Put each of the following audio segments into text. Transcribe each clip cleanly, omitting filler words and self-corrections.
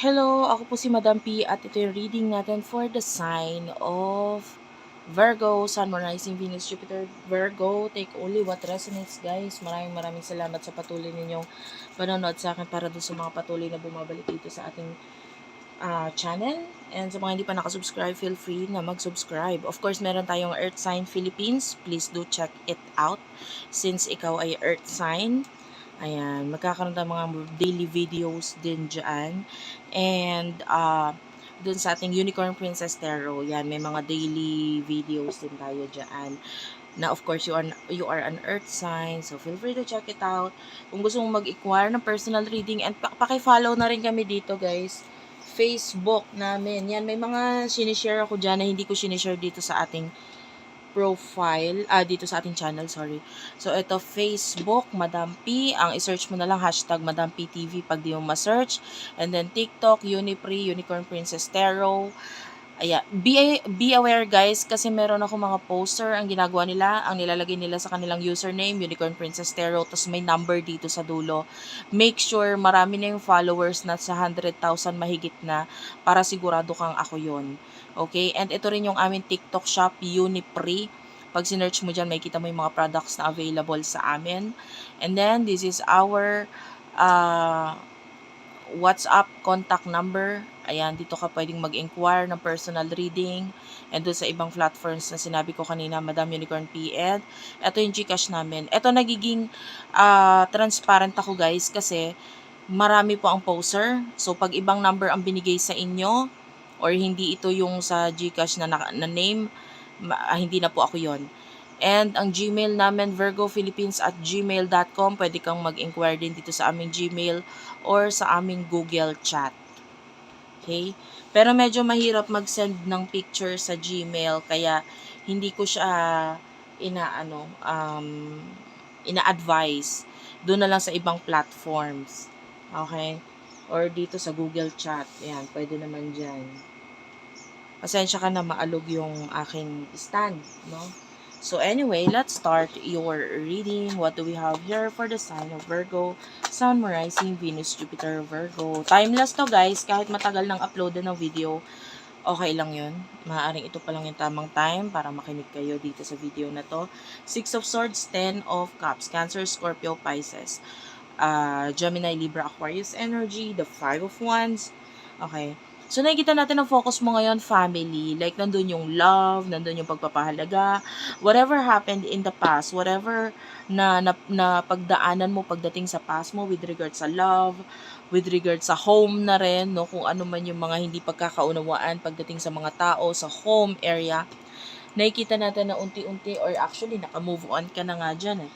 Hello, ako po si Madam P at ito yung reading natin for the sign of Virgo, Sun, Moon, Rising, Venus, Jupiter, Virgo. Take only what resonates, guys. Maraming salamat sa patuloy ninyong panonood sa akin para doon sa mga patuloy na bumabalik dito sa ating channel. And sa mga hindi pa nakasubscribe, feel free na mag-subscribe. Of course, meron tayong Earth Sign Philippines. Please do check it out since ikaw ay Earth Sign. Ayan, magkakaroon tayo mga daily videos din dyan. And, dun sa ating Unicorn Princess Tarot, yan, may mga daily videos din tayo dyan. Na of course, you are an earth sign, so feel free to check it out. Kung gusto mong mag-inquire ng personal reading, and paki-follow na rin kami dito, guys. Facebook namin. Yan, may mga sinishare ako dyan na hindi ko sinishare dito sa ating profile, dito sa ating channel, sorry. So, ito, Facebook, Madam P. Ang i-search mo na lang, hashtag Madam P TV pag di mo ma-search. And then, TikTok, Unipri, Unicorn Princess Tarot. Ayan. Be aware, guys, kasi meron ako mga poster, ang ginagawa nila, ang nilalagay nila sa kanilang username, Unicorn Princess Tarot, tapos may number dito sa dulo. Make sure marami na yung followers na sa 100,000 mahigit na para sigurado kang ako yon. Okay? And ito rin yung aming TikTok shop, Unipri. Pag sinearch mo dyan, may kita mo yung mga products na available sa amin. And then, this is our WhatsApp contact number. Ayan, dito ka pwedeng mag-inquire ng personal reading. And doon sa ibang platforms na sinabi ko kanina, Madam Unicorn P. Ed. Ito yung Gcash namin. Ito nagiging transparent ako, guys, kasi marami po ang poster. So, pag ibang number ang binigay sa inyo, or hindi ito yung sa Gcash na name, hindi na po ako yon. And ang Gmail namin, virgophilippines@gmail.com. Pwede kang mag-inquire din dito sa aming Gmail or sa aming Google Chat. Okay? Pero medyo mahirap mag-send ng picture sa Gmail, kaya hindi ko siya ina-advise. Doon na lang sa ibang platforms. Okay? Or dito sa Google Chat. Ayan, pwede naman dyan. Pasensya ka na, maalog yung aking stand, no? So anyway, let's start your reading. What do we have here for the sign of Virgo? Sun, Moon, Rising, Venus, Jupiter, Virgo. Timeless to, guys. Kahit matagal nang upload ng video, okay lang yun. Maaaring ito pa lang yung tamang time para makinig kayo dito sa video na to. 6 of Swords, 10 of Cups, Cancer, Scorpio, Pisces, Gemini, Libra, Aquarius energy, the 5 of Wands. Okay. So, nakikita natin ang focus mo ngayon, family. Like, nandun yung love, nandun yung pagpapahalaga. Whatever happened in the past, whatever na pagdaanan mo pagdating sa past mo with regard sa love, with regard sa home na rin, no? Kung ano man yung mga hindi pagkakaunawaan pagdating sa mga tao, sa home area, nakikita natin na unti-unti, or actually, naka-move on ka na nga dyan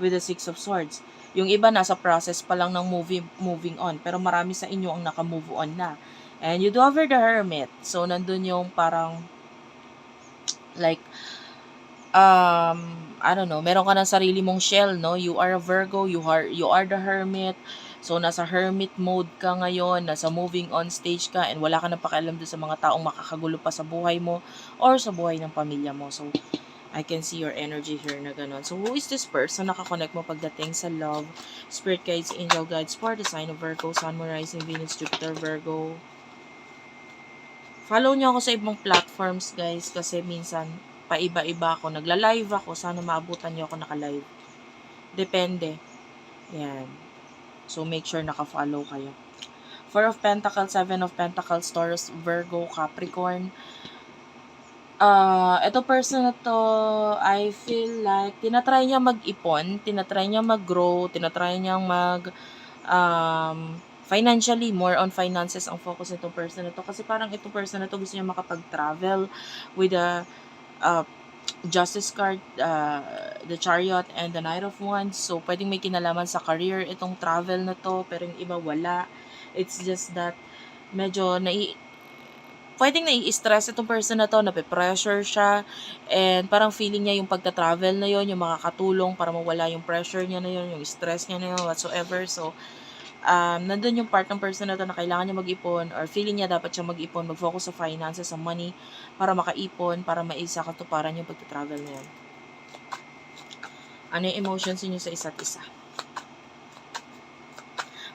with the 6 of Swords. Yung iba nasa process pa lang ng moving on, pero marami sa inyo ang naka-move on na. And you do have the Hermit. So, nandun yung parang, like, I don't know, meron ka ng sarili mong shell, no? You are a Virgo, you are the Hermit. So, nasa hermit mode ka ngayon, nasa moving on stage ka, and wala ka na pakialam doon sa mga taong makakagulo pa sa buhay mo or sa buhay ng pamilya mo. So, I can see your energy here na ganun. So, who is this person? Nakakonect mo pagdating sa love, spirit guides, angel guides for the sign of Virgo, Sun, Moon, Rising, Venus, Jupiter, Virgo. Follow nyo ako sa ibang platforms, guys, kasi minsan, paiba-iba ako. Nagla-live ako. Sana maabutan nyo ako naka-live. Depende. Yan. So, make sure naka-follow kayo. 4 of Pentacles, 7 of Pentacles, Taurus, Virgo, Capricorn. Ito person na to, I feel like, tinatry niya mag-ipon, tinatry niya mag-grow, tinatry niya financially, more on finances ang focus nitong person na to. Kasi parang itong person na to gusto niya makapag-travel with a Justice card, the Chariot, and the Knight of Wands. So, pwedeng may kinalaman sa career itong travel na to, pero yung iba wala. It's just that medyo pwedeng nai-stress itong person na to, nape-pressure siya, and parang feeling niya yung pagta-travel na yon yung makakatulong para mawala yung pressure niya na yon, yung stress niya na yon, whatsoever. So, nandun yung part ng person na to na kailangan niya mag-ipon, or feeling niya dapat siya mag-ipon, mag-focus sa finances, sa money, para makaipon, para maisa katuparan yung pagta-travel na yun. Ano yung emotions niyo sa isa't isa?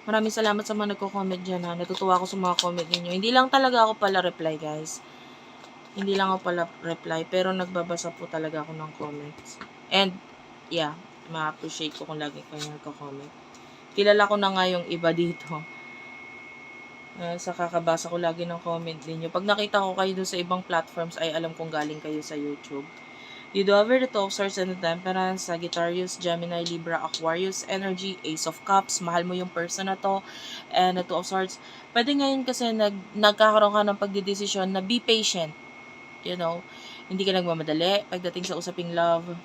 Maraming salamat sa mga nagko-comment dyan ha. Natutuwa ako sa mga comment ninyo. Hindi lang talaga ako pala reply guys. Hindi lang ako pala reply. Pero nagbabasa po talaga ako ng comments. And, yeah. Ma-appreciate ko kung lagi kayo nagko-comment. Kilala ko na nga yung iba dito. Sa kakabasa ko lagi ng comment ninyo. Pag nakita ko kayo doon sa ibang platforms, ay alam kong galing kayo sa YouTube. You do over the 12 stars and the temperance, Sagittarius, Gemini, Libra, Aquarius, Energy, Ace of Cups, mahal mo yung person na to, and the 2 of Swords. Pwede ngayon kasi nagkakaroon ka ng pagdidesisyon na be patient. You know, hindi ka nagmamadali pagdating sa usaping love.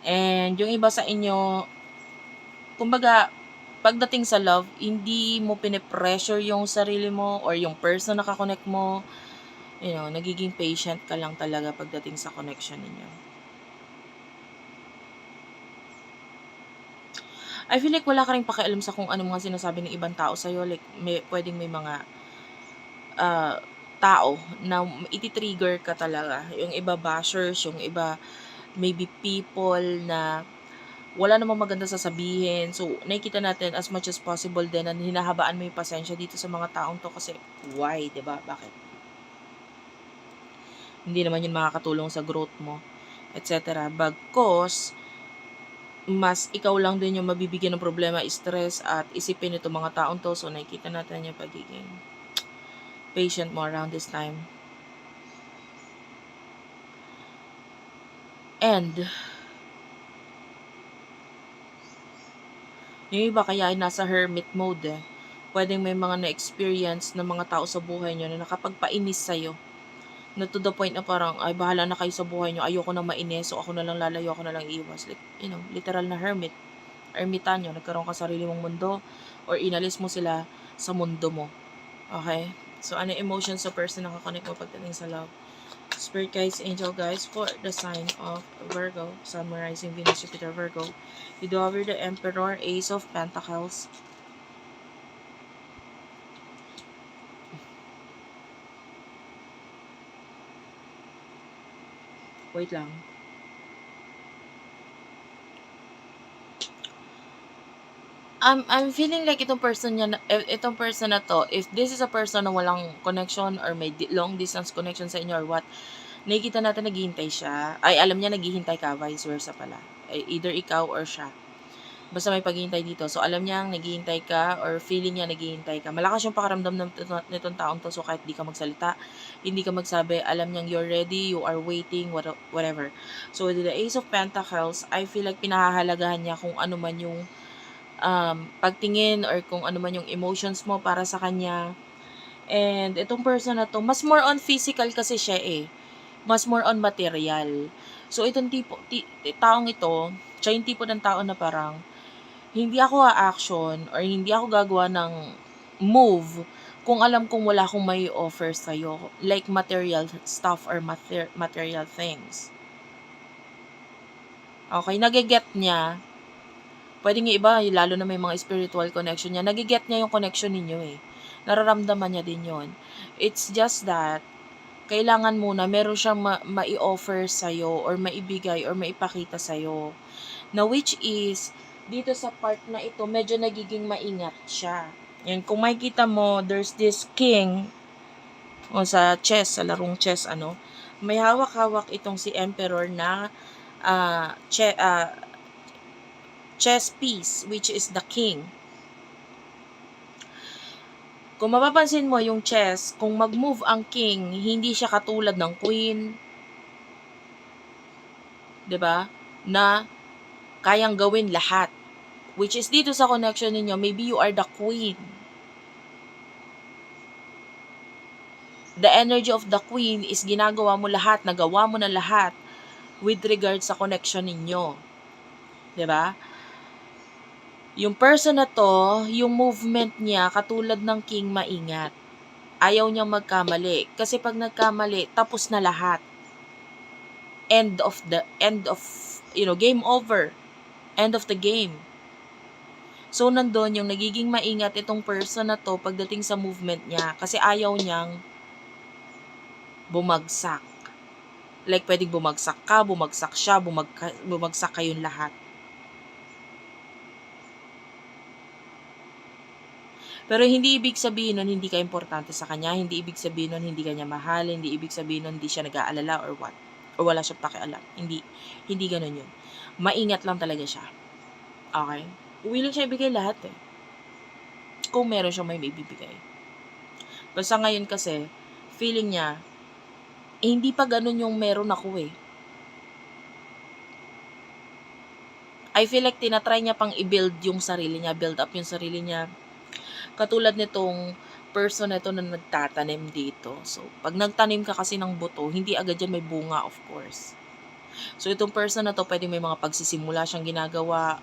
And yung iba sa inyo, kumbaga, pagdating sa love, hindi mo pinipressure yung sarili mo or yung person na kakonect mo. You know, nagiging patient ka lang talaga pagdating sa connection ninyo. I feel like wala ka rin pakialam sa kung ano mga sinasabi ng ibang tao sa'yo. Like, pwedeng may mga tao na iti-trigger ka talaga. Yung iba bashers, yung iba maybe people na wala namang maganda sasabihin. So, nakikita natin as much as possible din na hinahabaan mo yung pasensya dito sa mga taong to kasi why, 'di ba? Bakit? Hindi naman yun makakatulong sa growth mo, etc. Bagkos, mas ikaw lang din yung mabibigyan ng problema, stress, at isipin itong mga taong to. So, nakikita natin yung pagiging patient mo around this time. And, yung iba kaya ay nasa hermit mode eh. Pwedeng may mga na-experience ng mga tao sa buhay nyo na nakapagpainis sa'yo. Na to the point na parang, ay bahala na kayo sa buhay nyo, ayoko na mainis, so ako na lang lalayo, ako na lang iwas. Like, you know, literal na hermit. Ermitanyo, nagkaroon ka sarili mong mundo or inalis mo sila sa mundo mo. Okay? So, ano emotions sa person na nakakonect mo pagdating sa love? Spirit guides, angel guides for the sign of Virgo, Sun, Rising, Venus, Jupiter, Virgo. You do over the Emperor, Ace of Pentacles. Wait lang. I'm feeling like itong person na to, if this is a person na walang connection or may long distance connection sa inyo or what, nakikita natin naghihintay siya. Ay, alam niya naghihintay ka, vice versa pala. Either ikaw or siya. Basta may paghihintay dito. So, alam niyang naghihintay ka or feeling niya naghihintay ka. Malakas yung pakaramdam nitong taong to. So, kahit di ka magsalita, hindi ka magsabi, alam niyang you're ready, you are waiting, whatever. So, with the Ace of Pentacles, I feel like pinahahalagahan niya kung ano man yung pagtingin or kung ano man yung emotions mo para sa kanya. And itong person na to, mas more on physical kasi siya eh. Mas more on material. So, itong taong ito, siya yung tipo ng tao na parang, hindi ako a-action or hindi ako gagawa ng move kung alam kong wala akong may offer sa'yo. Like material stuff or material things. Okay, nagiget niya. Pwedeng yung iba, lalo na may mga spiritual connection niya, nagiget niya yung connection ninyo eh. Nararamdaman niya din yon. It's just that, kailangan muna meron siyang mai-offer sa'yo or maibigay or maipakita sa'yo. Na which is, dito sa part na ito, medyo nagiging maingat siya. Yan, kung makikita mo, there's this king, o sa chess, sa larong chess, may hawak-hawak itong si emperor na chess piece, which is the king. Kung mapapansin mo yung chess, kung mag-move ang king, hindi siya katulad ng queen. 'Di ba? Na kayang gawin lahat. Which is dito sa connection ninyo, maybe you are the queen. The energy of the queen is ginagawa mo lahat, nagawa mo na lahat with regards sa connection ninyo. 'Di ba? Yung person na to, yung movement niya, katulad ng king, maingat. Ayaw niyang magkamali. Kasi pag nagkamali, tapos na lahat. End of, game over. End of the game. So, nandun yung nagiging maingat itong person na to pagdating sa movement niya. Kasi ayaw niyang bumagsak. Like, pwedeng bumagsak ka, bumagsak siya, bumagsak kayong lahat. Pero hindi ibig sabihin nun hindi ka importante sa kanya, hindi ibig sabihin nun hindi ka niya mahal, hindi ibig sabihin nun hindi siya nag-aalala or what, or wala siyang pakialam. Hindi gano'n yun. Maingat lang talaga siya, okey? Willing siya ibigay lahat, eh, kung meron siyang may maibibigay. Basta ngayon kasi feeling niya, hindi pa gano'n yung meron ako, eh. I feel like tina-try niya pang i-build yung sarili niya, build up yung sarili niya. Katulad nitong person na 'to na nagtatanim dito. So, 'pag nagtanim ka kasi ng buto, hindi agad yan may bunga, of course. So, itong person na 'to puwedeng may mga pagsisimula siyang ginagawa.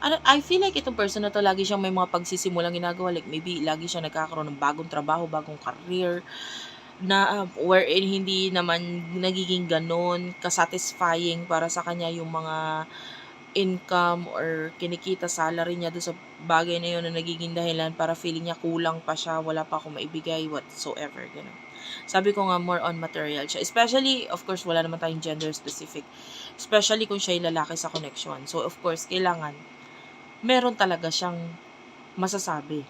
Ano, I feel like itong person na 'to lagi siyang may mga pagsisimulang ginagawa, like maybe lagi siyang nagkakaroon ng bagong trabaho, bagong career na, wherein hindi naman nagiging gano'n ka-satisfying para sa kanya yung mga income or kinikita, salary niya dun sa bagay na yun na nagiging dahilan para feeling niya kulang pa siya, wala pa akong maibigay, whatsoever, gano'n. Sabi ko nga more on material siya. Especially, of course, wala naman tayong gender specific. Especially kung siya'y lalaki sa connection. So, of course, kailangan meron talaga siyang masasabi.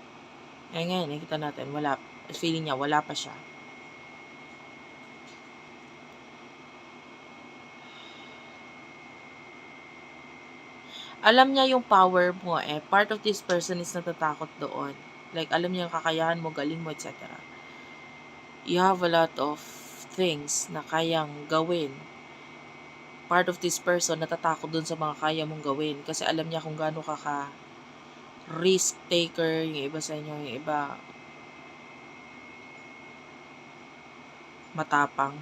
Eh, ngayon nakikita natin wala, feeling niya wala pa siya. Alam niya yung power mo, eh, part of this person is natatakot doon. Like, alam niya yung kakayahan mo, galing mo, etc. You have a lot of things na kayang gawin. Part of this person natatakot dun sa mga kaya mong gawin kasi alam niya kung gaano ka risk taker, yung iba sa inyo, yung iba matapang.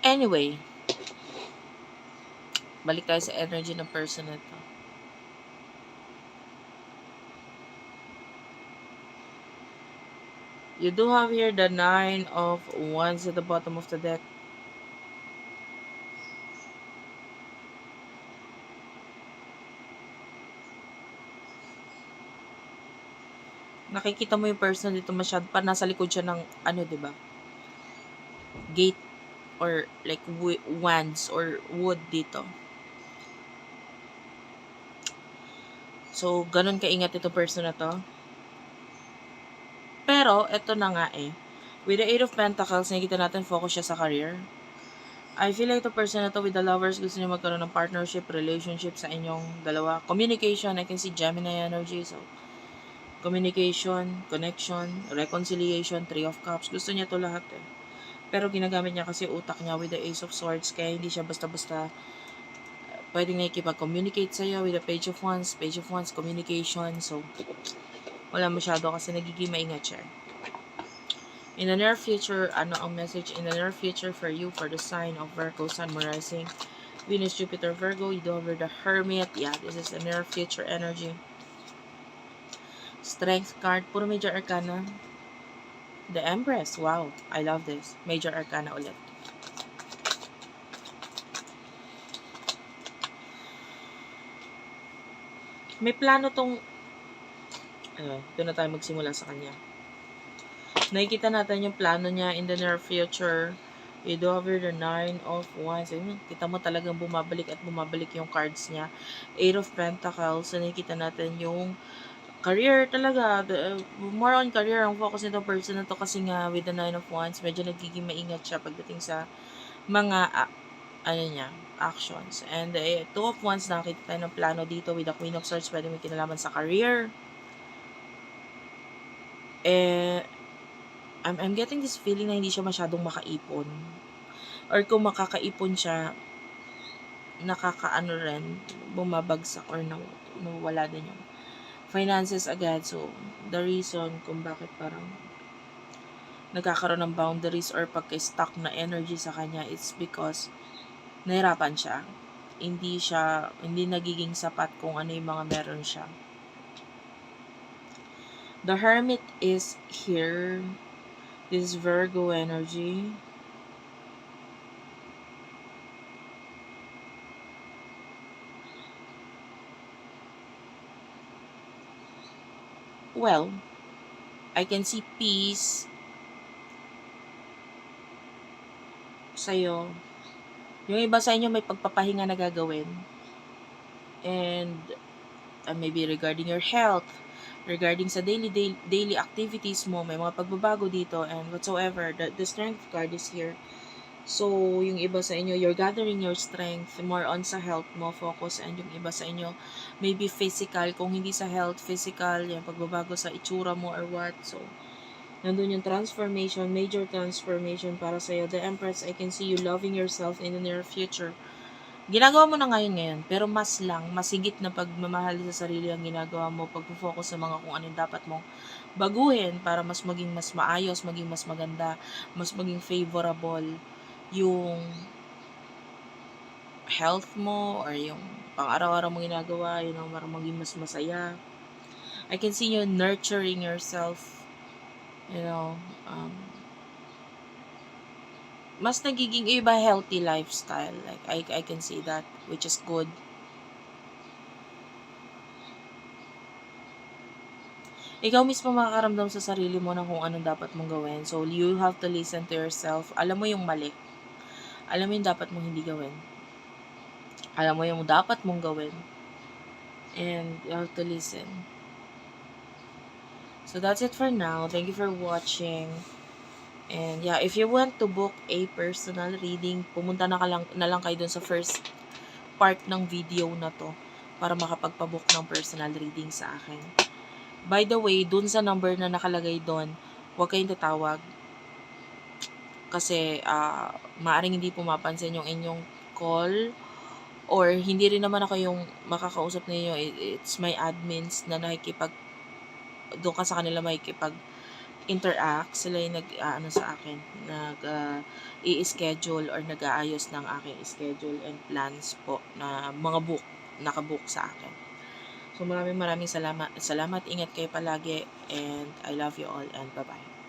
Anyway, balik tayo sa energy ng person na to. You do have here the 9 of Wands at the bottom of the deck. Nakikita mo yung person dito masyado pa nasa likod siya ng ano, 'di ba? Gate or like wands or wood dito. So, ganun kaingat itong person na to. Pero, eto na nga eh. With the 8 of Pentacles, nakikita natin focus siya sa career. I feel like the person na to with the lovers, gusto niyo magkaroon ng partnership, relationship sa inyong dalawa. Communication, I can see Gemini energy. So, communication, connection, reconciliation, 3 of Cups. Gusto niya to lahat eh. Pero ginagamit niya kasi utak niya with the Ace of Swords. Kaya hindi siya basta-basta pwedeng nakikipag-communicate sa'yo with the Page of Wands, communication. So, wala masyado kasi nagiging maingat siya. In the near future, ano ang message in the near future for you, for the sign of Virgo, Sun, Moon, Rising, Venus, Jupiter, Virgo, you do over the Hermit. Yeah, this is the near future energy. Strength card, puro major arcana. The Empress, wow, I love this. Major arcana ulit. May plano tong, ito na tayo magsimula sa kanya. Nakikita natin yung plano niya in the near future. You do over the 9 of Wands. Kita mo talagang bumabalik at bumabalik yung cards niya. 8 of Pentacles. So, nakikita natin yung career talaga. More on career ang focus nito person na to kasi nga with the 9 of Wands, medyo nagiging maingat siya pagdating sa mga actions. And the 2 of Wands, nakita tayo ng plano dito with the Queen of Swords, pwede may kinalaman sa career. I'm getting this feeling na hindi siya masyadong makaipon. Or kung makakaipon siya, nakakaano rin, bumabagsak or nawala din yung finances agad. So, the reason kung bakit parang nagkakaroon ng boundaries or pagka-stuck na energy sa kanya, it's because nahirapan siya. Hindi nagiging sapat kung ano yung mga meron siya. The Hermit is here. This is Virgo energy. well, I can see peace sa'yo. Yung iba sa inyo may pagpapahinga na gagawin. And maybe regarding your health, regarding sa daily activities mo, may mga pagbabago dito and whatsoever. The strength card is here. So, yung iba sa inyo, you're gathering your strength more on sa health mo, focus, and yung iba sa inyo, maybe physical, kung hindi sa health, physical, yung pagbabago sa itsura mo or what. So, nandun yung transformation, major transformation para sa'yo. The Empress, I can see you loving yourself in the near future. Ginagawa mo na ngayon, pero mas higit na pagmamahal sa sarili ang ginagawa mo, pag-focus sa mga kung ano yung dapat mong baguhin para mas maging mas maayos, maging mas maganda, mas maging favorable yung health mo or yung pang-araw-araw mong ginagawa, para maging mas masaya. I can see you nurturing yourself, mas nagiging iba healthy lifestyle. Like, I can see that, which is good. Ikaw mismo makakaramdam sa sarili mo na kung anong dapat mong gawin. So, you have to listen to yourself. Alam mo yung mali. Alam mo yung dapat mong hindi gawin. Alam mo yung dapat mong gawin. And you have to listen. So, that's it for now. Thank you for watching. And yeah, if you want to book a personal reading, pumunta na lang kayo dun sa first part ng video na to para makapagpabook ng personal reading sa akin. By the way, dun sa number na nakalagay dun, huwag kayong tatawag. Kasi maaring hindi pumapansin yung inyong call or hindi rin naman ako yung makakausap ninyo. It's my admins na doon ka sa kanila interact, sila yung sa akin, i-schedule or nag-aayos ng aking schedule and plans po na mga nakabook sa akin. So maraming salamat. Ingat kayo palagi and I love you all and bye-bye.